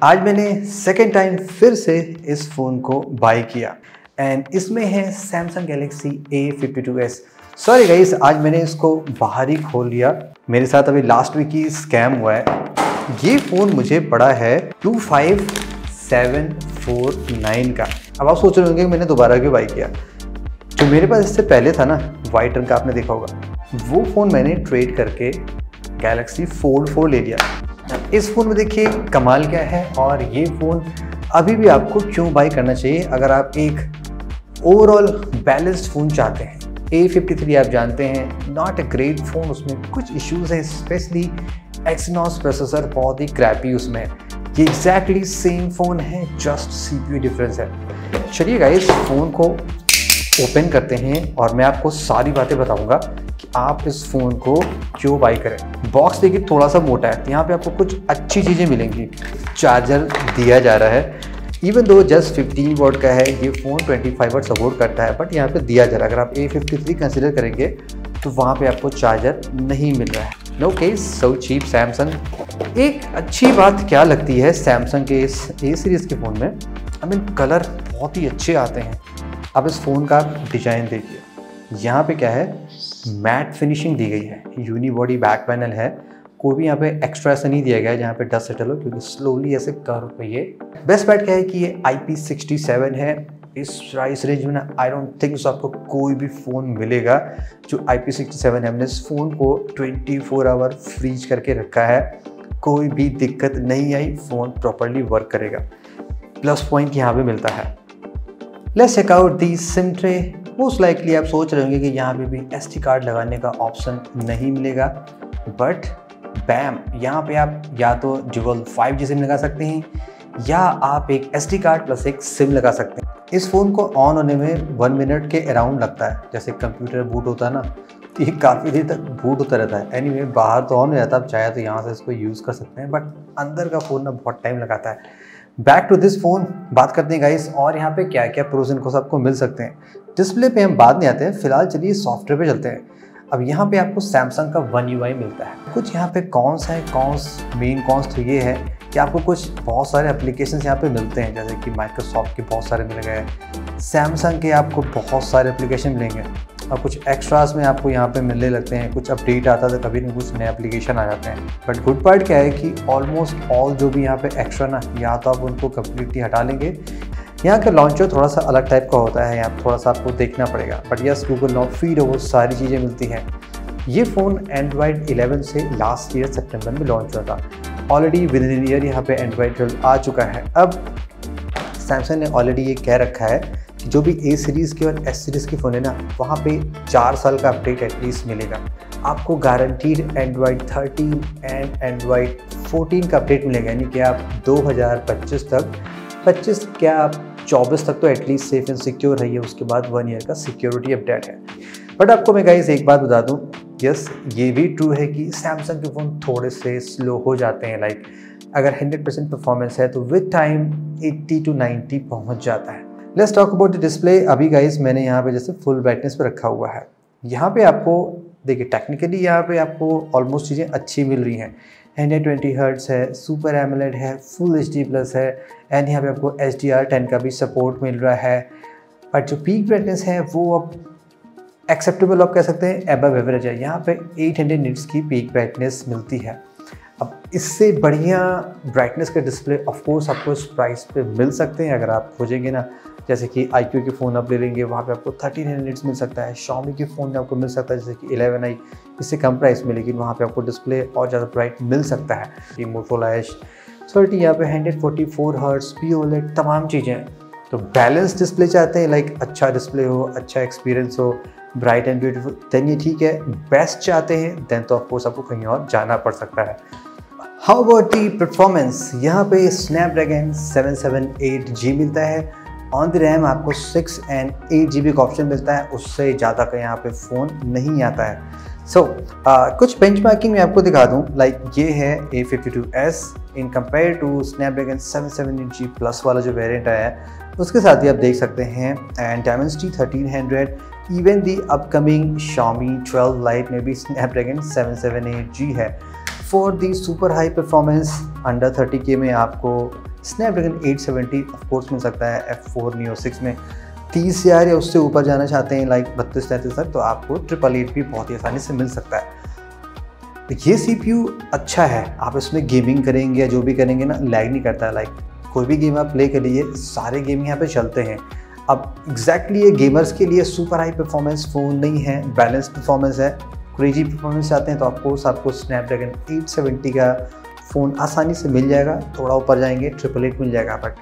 आज मैंने second time फिर से इस फ़ोन को बाय किया एंड इसमें है Samsung Galaxy A52s। Sorry guys, आज मैंने इसको बाहर ही खोल लिया। मेरे साथ अभी लास्ट वीक ही स्कैम हुआ है। ये फ़ोन मुझे पड़ा है 25749 का। अब आप सोच रहे होंगे कि मैंने दोबारा क्यों बाय किया। जो मेरे पास इससे पहले था ना, वाइट रंग का, आपने देखा होगा, वो फ़ोन मैंने ट्रेड करके Galaxy Fold 4 ले लिया। इस फ़ोन में देखिए कमाल क्या है, और ये फ़ोन अभी भी आपको क्यों बाय करना चाहिए अगर आप एक ओवरऑल बैलेंस्ड फ़ोन चाहते हैं। A53 आप जानते हैं, नॉट अ ग्रेट फ़ोन, उसमें कुछ इश्यूज़ हैं, स्पेशली एक्सिनोस प्रोसेसर बहुत ही क्रैपी उसमें है। ये एग्जैक्टली सेम फ़ोन है, जस्ट CPU डिफरेंस है। चलिए गाइस, फ़ोन को ओपन करते हैं और मैं आपको सारी बातें बताऊंगा कि आप इस फ़ोन को क्यों बाय करें। बॉक्स देखिए थोड़ा सा मोटा है, यहाँ पे आपको कुछ अच्छी चीज़ें मिलेंगी। चार्जर दिया जा रहा है, इवन दो जस्ट 15 वॉट का है, ये फ़ोन 25 वॉट सपोर्ट करता है, बट यहाँ पे दिया जा रहा है। अगर आप A53 कंसिडर करेंगे तो वहाँ पे आपको चार्जर नहीं मिल रहा है। No case, so cheap Samsung. एक अच्छी बात क्या लगती है सैमसंग के इस A सीरीज़ के फ़ोन में, आई मीन कलर बहुत ही अच्छे आते हैं। अब इस फ़ोन का डिज़ाइन देखिए, यहाँ पे क्या है, मैट फिनिशिंग दी गई है, यूनिबॉडी बैक पैनल है, कोई भी यहाँ पे एक्स्ट्रा ऐसा नहीं दिया गया है जहाँ पे डस्ट सेटल हो, क्योंकि स्लोली ऐसे कर्व पे ये। बेस्ट पार्ट क्या है कि ये IP67 है। इस प्राइस रेंज में ना आई डोंट थिंक सो आपको कोई भी फ़ोन मिलेगा जो IP67 है। हमने इस फ़ोन को 24 आवर फ्रीज करके रखा है, कोई भी दिक्कत नहीं आई, फ़ोन प्रॉपरली वर्क करेगा। प्लस पॉइंट यहाँ पे मिलता है। Let's check out the SIM tray. Most likely आप सोच रहे होंगे कि यहाँ पे भी SD कार्ड लगाने का ऑप्शन नहीं मिलेगा, बट बैम, यहाँ पे आप या तो ड्यूअल 5G सिम लगा सकते हैं या आप एक SD कार्ड प्लस एक सिम लगा सकते हैं। इस फ़ोन को ऑन होने में 1 मिनट के अराउंड लगता है। जैसे कंप्यूटर बूट होता है ना, तो ये काफ़ी देर तक बूट होता रहता है। एनीवे, बाहर तो ऑन हो जाता है, आप चाहे तो यहाँ से इसको यूज़ कर सकते हैं, बट अंदर का फ़ोन ना बहुत टाइम लगाता है। बैक टू दिस फ़ोन बात करते हैं गाइस, और यहाँ पे क्या क्या प्रोज एंड कॉन्स आपको मिल सकते हैं। डिस्प्ले पे हम बाद में आते हैं, फिलहाल चलिए सॉफ्टवेयर पे चलते हैं। अब यहाँ पे आपको सैमसंग का One UI मिलता है। कुछ यहाँ पे कॉन्स हैं, मेन कॉन्स तो ये है कि आपको कुछ बहुत सारे एप्लीकेशंस यहाँ पे मिलते हैं, जैसे कि माइक्रोसॉफ्ट के बहुत सारे मिल गए, सैमसंग के आपको बहुत सारे एप्लीकेशन मिलेंगे, और कुछ एक्स्ट्रास में आपको यहाँ पे मिलने लगते हैं। कुछ अपडेट आता है तो कभी ना कुछ नए एप्लीकेशन आ जाते हैं। बट गुड पार्ट क्या है कि ऑलमोस्ट ऑल जो भी यहाँ पे एक्स्ट्रा ना, या तो आप उनको कम्प्लीटली हटा लेंगे। यहाँ का लॉन्चर थोड़ा सा अलग टाइप का होता है, यहाँ थोड़ा सा आपको देखना पड़ेगा, but yes, Google now feed वो सारी चीज़ें मिलती हैं। ये फ़ोन Android 11 से लास्ट ईयर सितंबर में लॉन्च हुआ था। ऑलरेडी विद इन ईयर यहाँ पे Android 12 आ चुका है। अब सैमसंग ने ऑलरेडी ये कह रखा है कि जो भी A सीरीज़ के और S सीरीज़ के फ़ोन है ना, वहाँ पे 4 साल का अपडेट एटलीस्ट मिलेगा। आपको गारंटीड Android 13 एंड Android 14 का अपडेट मिलेगा, यानी कि आप 2025 तक, 25 क्या आप 24 तक तो एटलीस्ट सेफ एंड सिक्योर रहिए। उसके बाद 1 ईयर का सिक्योरिटी अपडेट है। बट आपको मैं गाइस एक बात बता दूं, यस, ये भी ट्रू है कि सैमसंग के फ़ोन थोड़े से स्लो हो जाते हैं। लाइक अगर 100% परफॉर्मेंस है तो विद टाइम 80 to 90 पहुंच जाता है। Let's talk about the display. अभी गाइस मैंने यहाँ पे जैसे फुल ब्राइटनेस पे रखा हुआ है। यहाँ पे आपको देखिए टेक्निकली यहाँ पे आपको ऑलमोस्ट चीज़ें अच्छी मिल रही हैं। 120 हर्ट्ज है, सुपर एमोलेड है, फुल HD+ है, एंड यहाँ पे आपको HDR10 का भी सपोर्ट मिल रहा है। बट जो पीक ब्राइटनेस है वो अब एक्सेप्टेबल आप कह सकते हैं, एबव एवरेज है। यहाँ पे 800 निट्स की पीक ब्राइटनेस मिलती है। अब इससे बढ़िया ब्राइटनेस के डिस्प्ले ऑफकोर्स आपको इस प्राइस पे मिल सकते हैं अगर आप खोजेंगे ना। जैसे कि iQOO के फ़ोन आप ले लेंगे, वहाँ पे आपको 1300 निट्स मिल सकता है। Xiaomi के फ़ोन में आपको मिल सकता है जैसे कि 11i, इससे कम प्राइस में, लेकिन वहाँ पे आपको डिस्प्ले और ज़्यादा ब्राइट मिल सकता है। कि Motorola Edge 30 यहाँ पे 144 हर्ट्ज POLED तमाम चीज़ें। तो बैलेंस डिस्प्ले चाहते हैं, लाइक अच्छा डिस्प्ले हो, अच्छा एक्सपीरियंस हो, ब्राइट एंड ब्यूटीफुल, देन ये ठीक है। बेस्ट चाहते हैं देन तो ऑफकोर्स आपको कहीं और जाना पड़ सकता है। हाउ अबाउट दी परफॉर्मेंस, यहाँ पे Snapdragon 778G मिलता है। ऑन द रैम आपको 6 and 8 GB का ऑप्शन मिलता है, उससे ज़्यादा का यहाँ पे फ़ोन नहीं आता है। कुछ बेंचमार्किंग में आपको दिखा दूँ, लाइक ये है A52s in compare to Snapdragon 778G plus वाला जो वेरिएंट आया है, उसके साथ ही आप देख सकते हैं। And Dimensity 1300, even the upcoming Xiaomi 12 Lite में भी Snapdragon 778G है। For the super high performance under 30K में आपको स्नैपड्रैगन 870 ऑफ कोर्स मिल सकता है F4 Neo 6 में। 30,000 या उससे ऊपर जाना चाहते हैं लाइक 32-33 तक, तो आपको 888 भी बहुत ही आसानी से मिल सकता है। ये CPU अच्छा है, आप इसमें गेमिंग करेंगे या जो भी करेंगे ना, लैग नहीं करता है। लाइक कोई भी गेम आप प्ले करिए, सारे गेम यहाँ पे चलते हैं। अब एग्जैक्टली ये गेमर्स के लिए सुपर हाई परफॉर्मेंस फ़ोन नहीं है, बैलेंस परफॉर्मेंस है। क्रेजी परफॉर्मेंस चाहते हैं तो आपको स्नैपड्रैगन 870 का फ़ोन आसानी से मिल जाएगा। थोड़ा ऊपर जाएंगे 888 मिल जाएगा। बट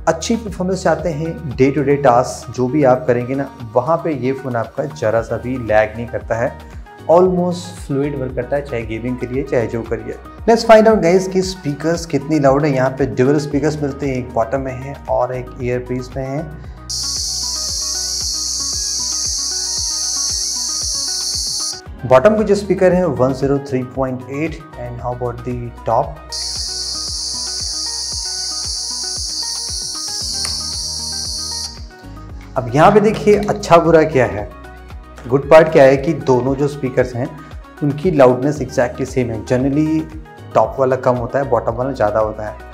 अच्छी परफॉर्मेंस चाहते हैं, डे टू डे टास्क जो भी आप करेंगे ना, वहाँ पे ये फ़ोन आपका ज़रा सा भी लैग नहीं करता है, ऑलमोस्ट फ्लूइड वर्क करता है, चाहे गेमिंग करिए चाहे जो करिए। लेट्स फाइंड आउट गाइस कि स्पीकर्स कितनी लाउड है। यहाँ पे डुअल स्पीकर्स मिलते हैं, एक बॉटम में है और एक ईयरपीस में है। बॉटम के जो स्पीकर है 103.8 and how about the top. अब यहाँ पे देखिए अच्छा बुरा क्या है। गुड पार्ट क्या है कि दोनों जो स्पीकर्स हैं उनकी लाउडनेस एग्जैक्टली सेम है। जनरली टॉप वाला कम होता है, बॉटम वाला ज़्यादा होता है।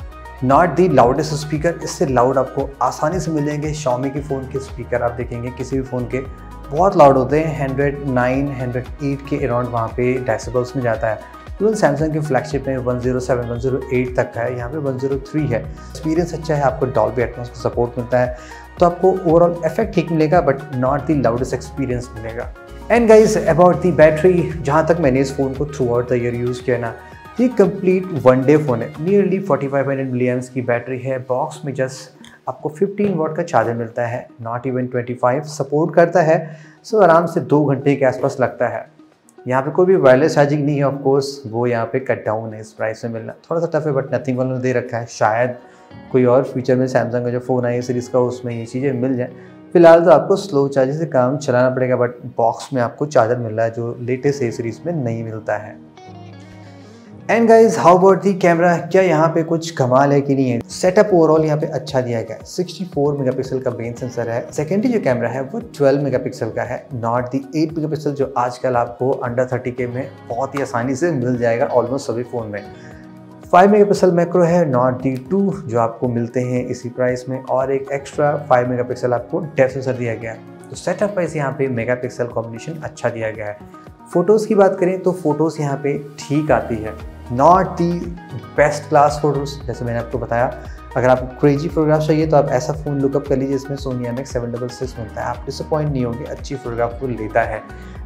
नॉट दी लाउडेस्ट स्पीकर, इससे लाउड आपको आसानी से मिल जाएंगे। Xiaomi के फ़ोन के स्पीकर आप देखेंगे किसी भी फ़ोन के बहुत लाउड होते हैं, 109, 108 के अराउंड वहाँ पे डेसिबल्स में जाता है। इवन सैमसंग के फ्लैगशिप में 107, 108 तक का है, यहाँ पे 103 है। एक्सपीरियंस अच्छा है, आपको डॉल्बी एटमॉस का सपोर्ट मिलता है, तो आपको ओवरऑल इफेक्ट ठीक मिलेगा but not the loudest experience मिलेगा। And guys about the battery, जहाँ तक मैंने इस फ़ोन को throughout the year use किया ना, ये कंप्लीट 1 डे फ़ोन है। नियरली 4500 mAh की बैटरी है। बॉक्स में जस्ट आपको 15 वाट का चार्जर मिलता है, नॉट इवन 25 सपोर्ट करता है। सो आराम से 2 घंटे के आसपास लगता है। यहाँ पे कोई भी वायरलेस चार्जिंग नहीं है, ऑफ कोर्स वो यहाँ पे कट डाउन है। इस प्राइस में मिलना थोड़ा सा टफ है, बट नथिंग वालों ने दे रखा है। शायद कोई और फीचर में सैमसंग का जो फ़ोन है सीरीज़ का, उसमें ये चीज़ें मिल जाए। फिलहाल तो आपको स्लो चार्जर से काम चलाना पड़ेगा, बट बॉक्स में आपको चार्जर मिल रहा है जो लेटेस्ट ए सीरीज़ में नहीं मिलता है। And guys how about the camera, क्या यहाँ पे कुछ कमाल है कि नहीं है। सेटअप ओवरऑल यहाँ पे अच्छा दिया गया है। 64 मेगापिक्सल का मेन सेंसर है। सेकेंडरी जो कैमरा है वो 12 मेगापिक्सल का है, नॉट दी 8 मेगापिक्सल जो आजकल आपको अंडर 30K में बहुत ही आसानी से मिल जाएगा ऑलमोस्ट सभी फ़ोन में। 5 मेगापिक्सल मैक्रो है, नॉट दी 2 जो आपको मिलते हैं इसी प्राइस में, और एक एक्स्ट्रा 5 मेगापिक्सल आपको डेप्थ सेंसर दिया गया है। तो सेटअप वाइज यहाँ पे मेगापिक्सल कॉम्बिनेशन अच्छा दिया गया है। फ़ोटोज़ की बात करें तो फ़ोटोज़ यहाँ पे ठीक आती है, not the best class photos. जैसे मैंने आपको बताया, अगर आपको क्रेजी फोटोग्राफ चाहिए तो आप ऐसा फ़ोन लुकअप कर लीजिए जिसमें Sony IMX766 मिलता है। आप डिसअपॉइंट नहीं होंगे, अच्छी फोटोग्राफ वो लेता है।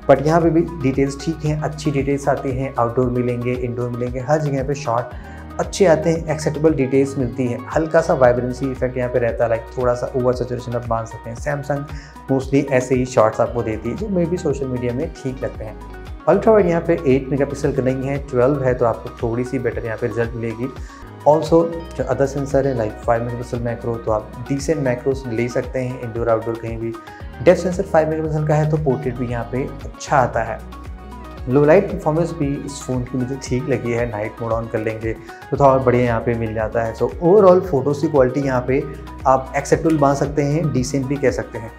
बट यहाँ पे भी डिटेल्स ठीक हैं, अच्छी डिटेल्स आती हैं। आउटडोर मिलेंगे, इंडोर मिलेंगे, हर जगह पे शॉट अच्छे आते हैं, एक्सेप्टेबल डिटेल्स मिलती है। हल्का सा वाइब्रेंसी इफेक्ट यहाँ पे रहता है, लाइक थोड़ा सा ओवर सैचुरेशन आप मान सकते हैं। सैमसंग मोस्टली ऐसे ही शॉट्स आपको देती है जो मे भी सोशल मीडिया में ठीक लगते हैं। अल्ट्रा वाइड यहाँ पे 8 मेगापिक्सल का नहीं है, 12 है, तो आपको थोड़ी सी बेटर यहाँ पे रिजल्ट मिलेगी। ऑल्सो जो अदर सेंसर है लाइक 5 मेगापिक्सल मैक्रो, तो आप डिसेंट मैक्रोस ले सकते हैं इंडोर आउटडोर कहीं भी। डेप्थ सेंसर 5 मेगापिक्सल का है, तो पोर्ट्रेट भी यहाँ पे अच्छा आता है। लो लाइट परफॉर्मेंस भी इस फ़ोन की मुझे ठीक लगी है। नाइट मोड ऑन कर लेंगे तो थोड़ा और बढ़िया यहाँ पे मिल जाता है। सो ओवरऑल फोटोज़ की क्वालिटी यहाँ पे आप एक्सेप्टेबल मान सकते हैं, डिसेंट भी कह सकते हैं।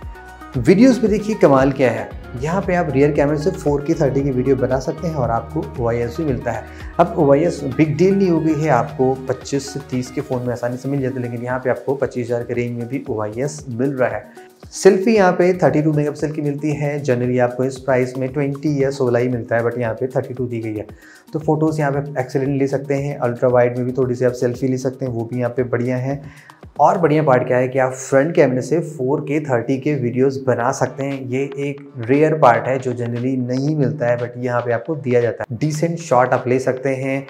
वीडियोस भी देखिए कमाल क्या है, यहाँ पे आप रियर कैमरे से 4K 30 की वीडियो बना सकते हैं और आपको OIS भी मिलता है। अब OIS बिग डील नहीं हो गई है, आपको 25 से 30 के फ़ोन में आसानी से मिल जाता है, लेकिन यहाँ पे आपको 25,000 के रेंज में भी OIS मिल रहा है। सेल्फी यहाँ पे 32 मेगापिक्सल की मिलती है। जनरली आपको इस प्राइस में 20 या 16 ही मिलता है, बट यहाँ पे 32 दी गई है। तो फोटोज़ यहाँ पे एक्सेलेंट ले सकते हैं। अल्ट्रा वाइड में भी थोड़ी सी आप सेल्फी ले सकते हैं, वो भी यहाँ पे बढ़िया है। और बढ़िया पार्ट क्या है कि आप फ्रंट कैमरे से 4K 30 के वीडियोस बना सकते हैं। ये एक रेयर पार्ट है जो जनरली नहीं मिलता है, बट यहाँ पे आपको दिया जाता है। डिसेंट शॉट आप ले सकते हैं,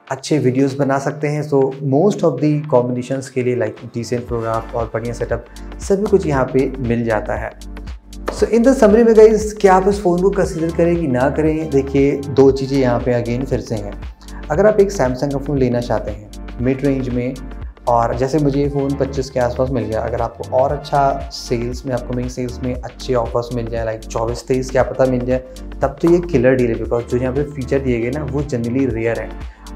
अच्छे वीडियोस बना सकते हैं। So most of the combinations के लिए लाइक डिसेंट फोटोग्राफ और बढ़िया सेटअप सभी कुछ यहाँ पे मिल जाता है। सो इन द समरी में गाइस, क्या आप इस फ़ोन को कंसीडर करें कि ना करें? देखिए, दो चीज़ें यहाँ पे अगेन फिर से हैं। अगर आप एक सैमसंग का फ़ोन लेना चाहते हैं मिड रेंज में, और जैसे मुझे ये फ़ोन 25 के आसपास मिल गया, अगर आपको और अच्छा सेल्स में, अपकमिंग सेल्स में अच्छे ऑफर्स मिल जाए लाइक 24-23 क्या पता मिल जाए, तब तो ये किलर डील है। बिकॉज जो यहाँ पे फीचर दिए गए ना वो जनरली रेयर है।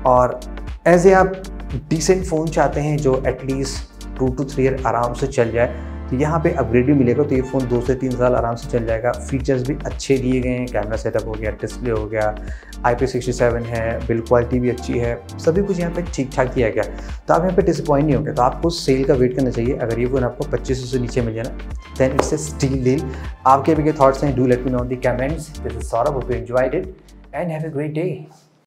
और एज ए आप डिसेंट फ़ोन चाहते हैं जो एटलीस्ट 2 to 3 ईयर आराम से चल जाए, तो यहाँ पे अपग्रेड भी मिलेगा, तो ये फ़ोन 2 से 3 साल आराम से चल जाएगा। फीचर्स भी अच्छे दिए गए हैं, कैमरा सेटअप हो गया, डिस्प्ले हो गया, IP67 है, बिल्ड क्वालिटी भी अच्छी है, सभी कुछ यहाँ पे ठीक ठाक दिया गया। तो आप यहाँ पे डिसअपॉइंट नहीं होंगे। तो आपको सेल का वेट करना चाहिए। अगर ये फ़ोन आपको 2500 से नीचे मिल जाए ना, then it's a steal deal. आपके भी क्या थॉट्स हैं, do let me know in the comments. This is Saurabh, hope you enjoyed it and have a great day.